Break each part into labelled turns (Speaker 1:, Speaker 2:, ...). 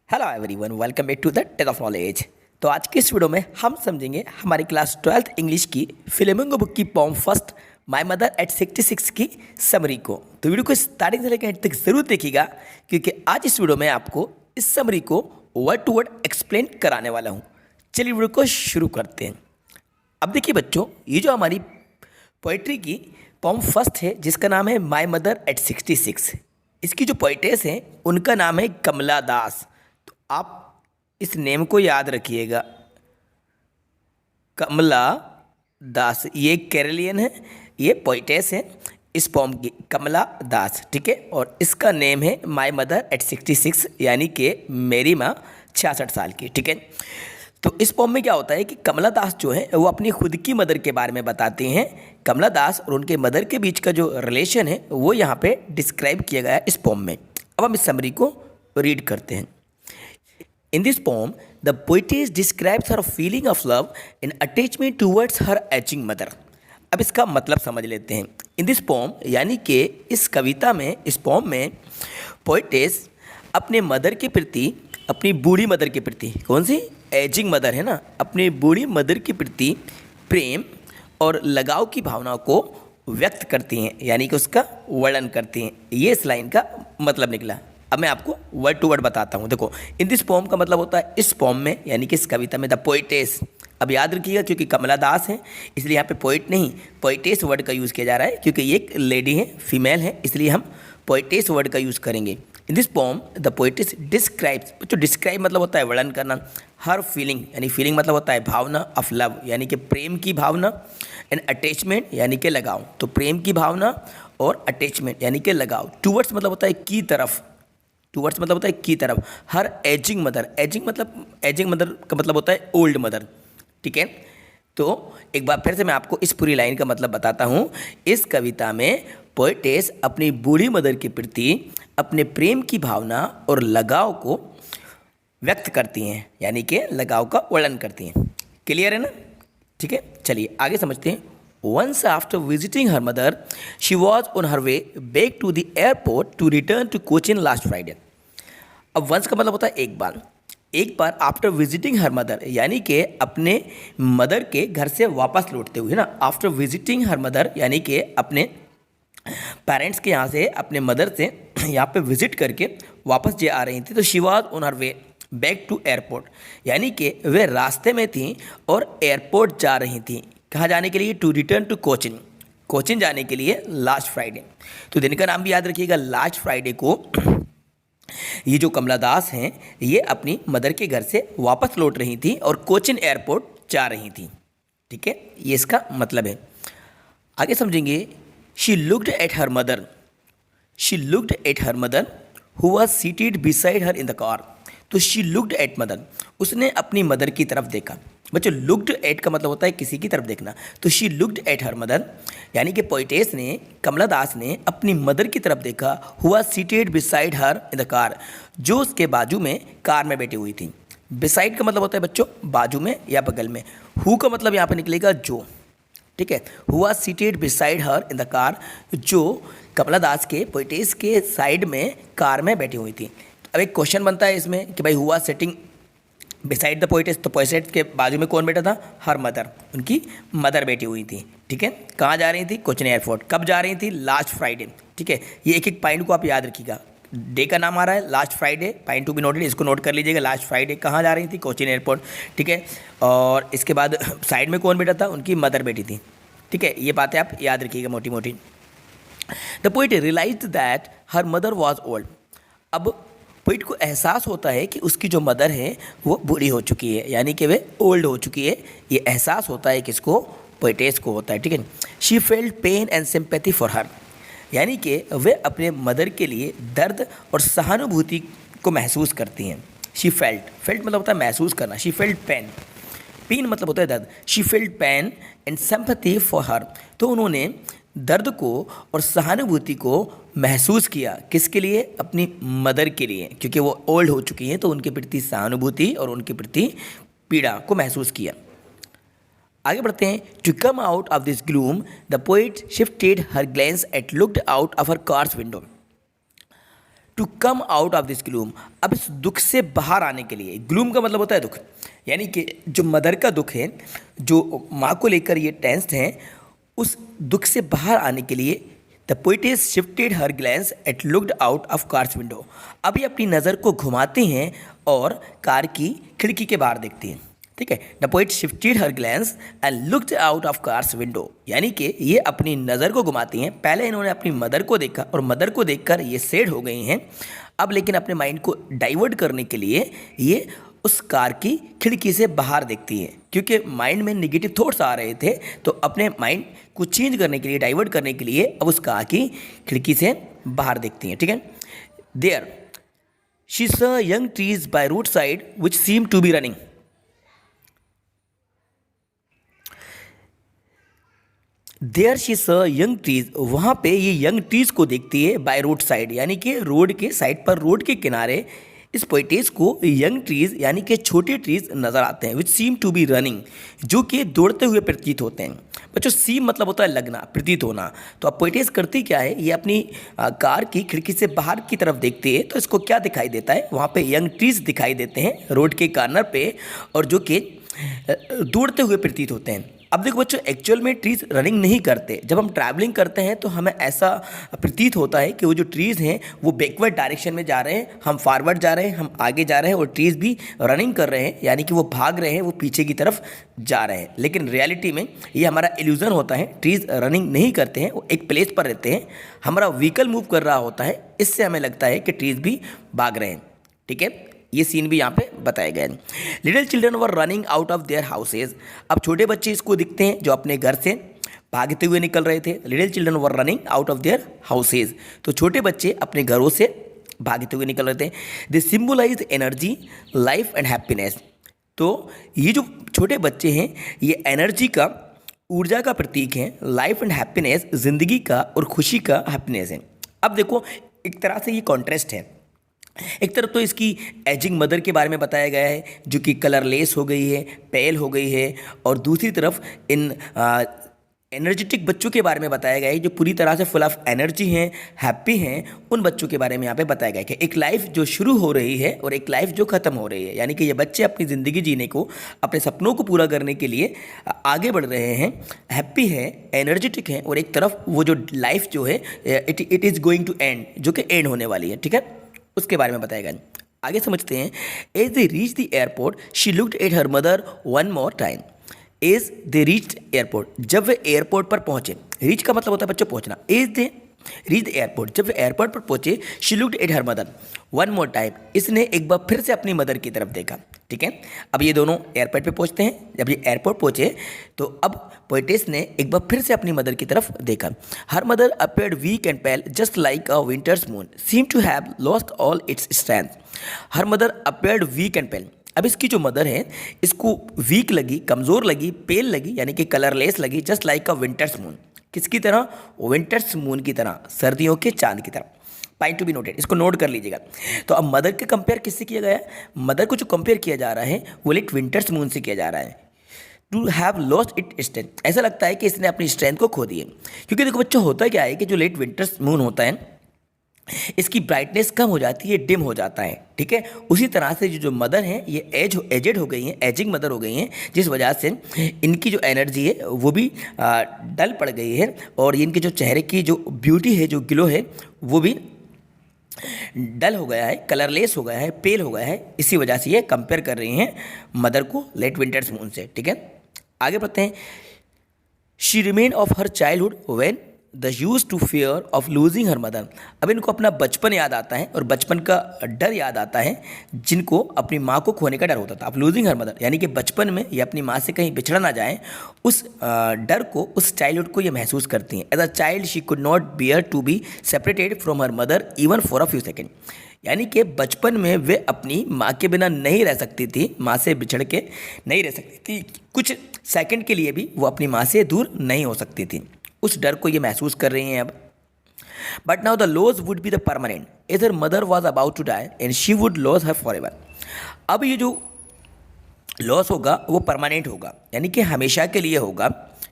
Speaker 1: Hello everyone, welcome back to the tech of knowledge. तो आज की इस वीडियो में हम समझेंगे हमारी क्लास 12th इंग्लिश की फ्लेमिंगो बुक की poem first my mother at 66 की समरी को। तो वीडियो को स्टार्टिंग से लेकर एंड तक जरूर देखिएगा, क्योंकि आज इस वीडियो में आपको इस समरी को वर्ड टू वर्ड एक्सप्लेन कराने वाला हूँ। चलिए वीडियो को शुरू करते हैं। अब देखिए बच्चों, ये जो हमारी पोइट्री की पोम फर्स्ट है, जिसका नाम है माय मदर एट 66, इसकी जो पोइटेस हैं उनका नाम है कमला दास। तो आप इस नेम को याद रखिएगा, कमला दास। ये केरलियन है, ये पोइटेस है इस पोम की, कमला दास, ठीक है। और इसका नेम है माय मदर एट 66, यानी कि मेरी माँ 66 साल की, ठीक है। तो इस पोम में क्या होता है कि कमला दास जो है वो अपनी खुद की मदर के बारे में बताते हैं। कमला दास और उनके मदर के बीच का जो रिलेशन है वो यहाँ पे डिस्क्राइब किया गया है इस पोम में। अब हम इस समरी को रीड करते हैं। In this poem, the poetess describes her feeling of love and attachment towards her aging mother. अब इसका मतलब समझ लेते हैं। इन दिस पोम यानी कि इस कविता में, इस पोम में पोइटेस अपने मदर के प्रति, अपनी बूढ़ी मदर के प्रति, कौन सी एजिंग मदर है ना, अपनी बूढ़ी मदर के प्रति प्रेम और लगाव की भावना को व्यक्त करती हैं, यानी कि उसका वर्णन करती हैं। ये इस लाइन का मतलब निकला। अब मैं आपको वर्ड टू वर्ड बताता हूँ। देखो, इन दिस पोम का मतलब होता है इस पोम में, यानी कि इस कविता में, द पोइटेस। अब याद रखिएगा, क्योंकि कमला दास है इसलिए यहाँ पे पोइट नहीं, पोइटेस वर्ड का यूज़ किया जा रहा है, क्योंकि ये एक लेडी है, फीमेल है, इसलिए हम पोइटेस वर्ड का यूज़ करेंगे। In this pome the poetess describes, जो डिस्क्राइब मतलब होता है वर्णन करना, हर फीलिंग, यानी फीलिंग मतलब होता है भावना, ऑफ लव यानी कि प्रेम की भावना, एंड अटैचमेंट यानी कि लगाव। तो प्रेम की भावना और अटैचमेंट यानी कि लगाव। टूवर्ड्स मतलब होता है की तरफ, टूवर्ड्स मतलब होता है की तरफ। हर एजिंग मदर, एजिंग मदर का मतलब होता है ओल्ड मदर, ठीक है। तो एक बार फिर से मैं आपको इस पूरी लाइन का मतलब बताता हूँ। इस कविता में पोएटेस अपनी बूढ़ी मदर के प्रति अपने प्रेम की भावना और लगाव को व्यक्त करती हैं, यानी कि लगाव का वर्णन करती हैं। क्लियर है ना, ठीक है। चलिए आगे समझते हैं। Once after visiting her mother, she was on her way back to the airport to return to Cochin last Friday. अब वंस का मतलब होता है एक बार आफ्टर विजिटिंग हर मदर, यानी कि अपने मदर के घर से वापस लौटते हुए ना। आफ्टर विजिटिंग हर मदर यानी कि अपने पेरेंट्स के यहाँ से, अपने मदर से यहाँ पे विजिट करके वापस जो आ रही थी, तो she was on her way back to airport, यानी कि वे रास्ते में थी और एयरपोर्ट जा रही थी। कहाँ जाने के लिए? To return to Cochin, Cochin जाने के लिए लास्ट फ्राइडे। तो दिन का नाम भी याद रखिएगा, लास्ट फ्राइडे को ये जो कमला दास हैं ये अपनी मदर के घर से वापस लौट रही थी और कोचिन एयरपोर्ट जा रही थी, ठीक है। ये इसका मतलब है। आगे समझेंगे। She looked at her mother, she looked at her mother who was seated beside her in the car. तो शी लुक्ड एट मदर, उसने अपनी मदर की तरफ देखा। बच्चों, लुक्ड एट का मतलब होता है किसी की तरफ देखना। तो she looked at her mother, यानी कि पोइटेस ने, कमला दास ने अपनी मदर की तरफ देखा। हुआ seated beside her in the car, जो उसके बाजू में कार में बैठी हुई थी। बिसाइड का मतलब होता है बच्चों बाजू में या बगल में। हु का मतलब यहाँ पे निकलेगा जो, ठीक है। हुआ seated beside her in the car, जो कमला दास के, पोइटेस के साइड में कार में बैठी हुई थी। अब एक क्वेश्चन बनता है इसमें कि भाई हुआ सिटिंग बिसाइड द पोइटेस, तो पोइटेस के बाजू में कौन बैठा था? हर मदर, उनकी मदर बैठी हुई थी, ठीक है। कहाँ जा रही थी? कोचिन एयरपोर्ट। कब जा रही थी? लास्ट फ्राइडे, ठीक है। ये एक एक पॉइंट को आप याद रखिएगा। डे का नाम आ रहा है last Friday, point to be noted, इसको नोट कर लीजिएगा। लास्ट फ्राइडे कहाँ जा रही थी? कोचिन एयरपोर्ट, ठीक है। और इसके बाद साइड में कौन बैठा था? उनकी मदर बैठी थी, ठीक है। ये बातें आप याद रखिएगा मोटी मोटी। The poet realised that her mother was old. अब पोइट को एहसास होता है कि उसकी जो मदर है वो बूढ़ी हो चुकी है, यानी कि वे ओल्ड हो चुकी है। ये एहसास होता है किसको? पोइटेस को होता है, ठीक है। She felt pain and sympathy for her, यानी कि वे अपने मदर के लिए दर्द और सहानुभूति को महसूस करती हैं। शी फेल्ट, फेल्ट मतलब होता है महसूस करना। शी फेल्ट पेन, पेन मतलब होता है दर्द। She felt pain and sympathy for her, तो उन्होंने दर्द को और सहानुभूति को महसूस किया। किसके लिए? अपनी मदर के लिए, क्योंकि वो ओल्ड हो चुकी हैं, तो उनके प्रति सहानुभूति और उनके प्रति पीड़ा को महसूस किया। आगे बढ़ते हैं। To come out of this gloom the poet shifted her glance at looked out of her car's window. To come out of this gloom, अब इस दुख से बाहर आने के लिए, ग्लूम का मतलब होता है दुख, यानी कि जो मदर का दुख है, जो माँ को लेकर ये टेंस्ड हैं, उस दुख से बाहर आने के लिए the poetess shifted her glans eight looked out of car's window, अभी अपनी नज़र को घुमाते हैं और कार की खिड़की के बाहर देखते हैं। ठीक है, the poet shifted her glance and looked out of car's window, यानी कि ये अपनी नज़र को घुमाती हैं। पहले इन्होंने अपनी मदर को देखा और मदर को देखकर ये सैड हो गई हैं, अब लेकिन अपने माइंड को डाइवर्ट करने के लिए ये उस कार की खिड़की से बाहर देखती हैं, क्योंकि माइंड में नेगेटिव थॉट्स आ रहे थे, तो अपने माइंड को चेंज करने के लिए, डाइवर्ट करने के लिए अब उस कार की खिड़की से बाहर देखती हैं। ठीक है, there she saw young trees by road side which seem to be running, there she saw young trees, वहाँ पे ये यंग ट्रीज को देखती है बाय रोड साइड, यानी कि रोड के साइड पर, रोड के किनारे इस पोइटेस को यंग ट्रीज यानी कि छोटे ट्रीज नज़र आते हैं, विच सीम टू बी रनिंग, जो कि दौड़ते हुए प्रतीत होते हैं। बच्चों सीम मतलब होता है लगना, प्रतीत होना। तो अब पोइटेस करती क्या है, ये अपनी कार की खिड़की से बाहर की तरफ देखती है, तो इसको क्या दिखाई देता है, वहाँ पे यंग ट्रीज दिखाई देते हैं रोड के कॉर्नर पे, और जो कि दौड़ते हुए प्रतीत होते हैं। अब देखो बच्चों, एक्चुअल में ट्रीज़ रनिंग नहीं करते। जब हम ट्रैवलिंग करते हैं तो हमें ऐसा प्रतीत होता है कि वो जो ट्रीज़ हैं वो बैकवर्ड डायरेक्शन में जा रहे हैं, हम फॉरवर्ड जा रहे हैं, हम आगे जा रहे हैं, और ट्रीज़ भी रनिंग कर रहे हैं, यानी कि वो भाग रहे हैं, वो पीछे की तरफ जा रहे हैं। लेकिन रियलिटी में ये हमारा इल्यूजन होता है, ट्रीज़ रनिंग नहीं करते हैं, वो एक प्लेस पर रहते हैं, हमारा व्हीकल मूव कर रहा होता है, इससे हमें लगता है कि ट्रीज़ भी भाग रहे हैं। ठीक है, ये सीन भी यहाँ पे बताया गया है। Little children were running out of their houses, अब छोटे बच्चे इसको दिखते हैं जो अपने घर से भागते हुए निकल रहे थे। Little children were running out of their houses, तो छोटे बच्चे अपने घरों से भागते हुए निकल रहे थे। They symbolise energy, life and happiness, तो ये जो छोटे बच्चे हैं ये एनर्जी का, ऊर्जा का प्रतीक है, लाइफ एंड हैप्पीनेस ज़िंदगी का और खुशी का हैप्पीनेस है। अब देखो एक तरह से ये कॉन्ट्रास्ट है, एक तरफ तो इसकी एजिंग मदर के बारे में बताया गया है जो कि कलरलेस हो गई है, पेल हो गई है, और दूसरी तरफ इन एनर्जेटिक बच्चों के बारे में बताया गया है जो पूरी तरह से फुल ऑफ एनर्जी हैं, हैप्पी हैं। उन बच्चों के बारे में यहाँ पे बताया गया है कि एक लाइफ जो शुरू हो रही है और एक लाइफ जो ख़त्म हो रही है, यानी कि ये बच्चे अपनी ज़िंदगी जीने को, अपने सपनों को पूरा करने के लिए आगे बढ़ रहे हैं, हैप्पी हैं, एनर्जेटिक हैं, और एक तरफ वो जो लाइफ जो है it is going to end, जो कि एंड होने वाली है। ठीक है, उसके बारे में बताया गया। आगे समझते हैं। As they reach the airport she looked at her mother one more time. As they reach airport, जब वे एयरपोर्ट पर पहुंचे, रीच का मतलब होता है बच्चों पहुंचना। As they reach the airport, जब वे एयरपोर्ट पर पहुंचे, she looked at her mother one more time, इसने एक बार फिर से अपनी मदर की तरफ देखा। ठीक है, अब ये दोनों एयरपोर्ट पे पहुंचते हैं। जब ये एयरपोर्ट पहुंचे तो अब पोइटेस ने एक बार फिर से अपनी मदर की तरफ देखा। Her mother appeared weak and pale just like a winter's moon seem to have lost all its strength. Her mother appeared weak and pale, अब इसकी जो मदर है इसको वीक लगी, कमज़ोर लगी, पेल लगी, यानी कि कलरलेस लगी, just like a winter's moon, किसकी तरह, विंटर्स मून की तरह, सर्दियों के चांद की तरह। पॉइंट टू बी नोटेड, इसको नोट कर लीजिएगा। तो अब मदर के कंपेयर किससे किया गया है, मदर को जो कंपेयर किया जा रहा है वो लाइक विंटर्स मून से किया जा रहा है। To have lost it strength, ऐसा लगता है कि इसने अपनी स्ट्रेंथ को खो दी है, क्योंकि देखो बच्चों होता क्या है कि जो लेट विंटर्स मून होता है इसकी ब्राइटनेस कम हो जाती है, डिम हो जाता है। ठीक है, उसी तरह से जो मदर हैं ये एजेड हो गई हैं, एजिंग मदर हो गई हैं, जिस वजह से इनकी जो एनर्जी है वो भी डल पड़ गई है, और इनके जो चेहरे की जो ब्यूटी है, जो ग्लो है, वो भी डल हो गया है, कलरलेस हो गया है, पेल हो गया है। इसी वजह से ये कंपेयर कर रही हैं मदर को लेट विंटर्स मून से। ठीक है, आगे बढ़ते हैं। She remain of her childhood when the use to fear of losing her mother, अब इनको अपना बचपन याद आता है और बचपन का डर याद आता है, जिनको अपनी माँ को खोने का डर होता था। अब लूजिंग हर मदर यानी कि बचपन में ये अपनी माँ से कहीं बिछड़ ना जाए, उस डर को, उस चाइल्डहुड को ये महसूस करती हैं। As a child she could not bear to be separated from her mother even for a few second, यानी कि बचपन में वे अपनी माँ के बिना नहीं रह सकती थी, माँ से बिछड़ के नहीं रह सकती थी, कुछ सेकंड के लिए भी वो अपनी माँ से दूर नहीं हो सकती थी। उस डर को ये महसूस कर रही हैं अब। But now the loss would be the permanent as her mother was about to die and she would lose her for ever, अब ये जो लॉस होगा वो परमानेंट होगा, यानी कि हमेशा के लिए होगा।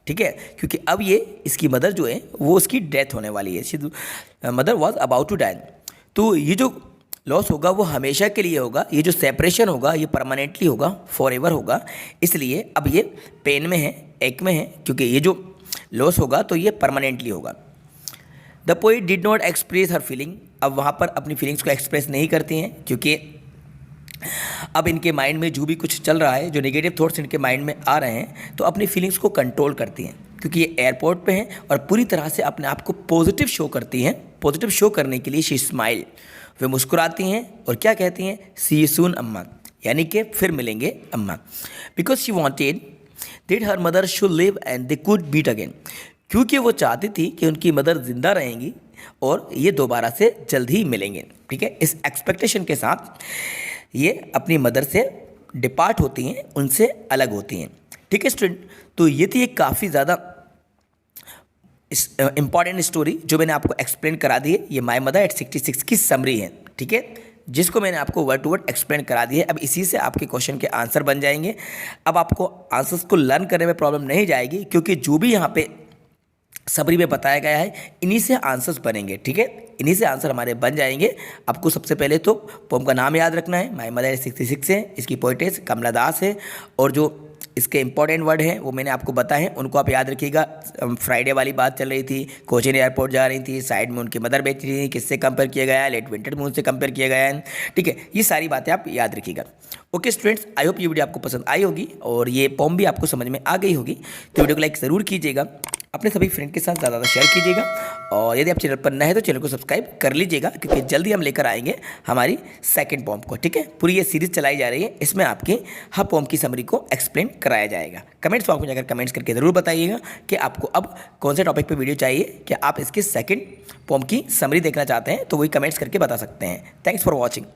Speaker 1: ठीक है, क्योंकि अब ये इसकी मदर जो है वो उसकी डेथ होने वाली है। Mother was about to die, तो ये जो लॉस होगा वो हमेशा के लिए होगा, ये जो सेपरेशन होगा ये परमानेंटली होगा, फॉरएवर होगा। इसलिए अब ये पेन में है, एक में है, क्योंकि ये जो लॉस होगा तो ये परमानेंटली होगा। The poet did not express her feeling, अब वहाँ पर अपनी फीलिंग्स को एक्सप्रेस नहीं करती हैं, क्योंकि अब इनके माइंड में जो भी कुछ चल रहा है, जो नेगेटिव थॉट्स इनके माइंड में आ रहे हैं, तो अपनी फीलिंग्स को कंट्रोल करती हैं, क्योंकि ये एयरपोर्ट पे हैं और पूरी तरह से अपने आप को पॉजिटिव शो करती हैं। पॉजिटिव शो करने के लिए शी स्माइल, वे मुस्कुराती हैं और क्या कहती हैं, सी यू सून अम्मा, यानी कि फिर मिलेंगे अम्मा। Because she wanted that her mother should live and they could meet again, क्योंकि वो चाहती थी कि उनकी मदर ज़िंदा रहेंगी और ये दोबारा से जल्द ही मिलेंगे। ठीक है, इस एक्सपेक्टेशन के साथ ये अपनी मदर से डिपार्ट होती हैं, उनसे अलग होती हैं। ठीक है स्टूडेंट, तो ये थी एक काफ़ी ज़्यादा इम्पॉर्टेंट स्टोरी जो मैंने आपको एक्सप्लेन करा दी है। ये माय मदर एट 66 की समरी है, ठीक है, जिसको मैंने आपको वर्ड टू वर्ड एक्सप्लेन करा दी है। अब इसी से आपके क्वेश्चन के आंसर बन जाएंगे। अब आपको आंसर्स को लर्न करने में प्रॉब्लम नहीं जाएगी, क्योंकि जो भी यहाँ पे समरी में बताया गया है इन्हीं से आंसर्स बनेंगे। ठीक है, इन्हीं से आंसर हमारे बन जाएंगे। आपको सबसे पहले तो पोम का नाम याद रखना है, माय मदर 66 है, इसकी पोइटेस कमला दास है, और जो इसके इंपॉर्टेंट वर्ड हैं वो मैंने आपको बताए हैं, उनको आप याद रखिएगा। फ्राइडे वाली बात चल रही थी, कोचीन एयरपोर्ट जा रही थी, साइड में उनकी मदर बैठी थी, किससे कंपेयर किया गया है, लेट विंटर मून से कंपेयर किया गया है। ठीक है, ये सारी बातें आप याद रखिएगा। ओके स्टूडेंट्स, आई होप ये वीडियो आपको पसंद आई होगी और ये पोम भी आपको समझ में आ गई होगी। तो वीडियो को लाइक ज़रूर कीजिएगा, अपने सभी फ्रेंड के साथ ज़्यादा शेयर कीजिएगा, और यदि आप चैनल पर नए हैं तो चैनल को सब्सक्राइब कर लीजिएगा, क्योंकि जल्दी हम लेकर आएंगे हमारी सेकंड पोम को। ठीक है, पूरी ये सीरीज़ चलाई जा रही है, इसमें आपकी हर पोम की समरी को एक्सप्लेन कराया जाएगा। कमेंट्स बॉक्स में जाकर कमेंट्स करके ज़रूर बताइएगा कि आपको अब कौन से टॉपिक पर वीडियो चाहिए, क्या आप इसकी सेकेंड पोम की समरी देखना चाहते हैं, तो वही कमेंट्स करके बता सकते हैं। Thanks for watching.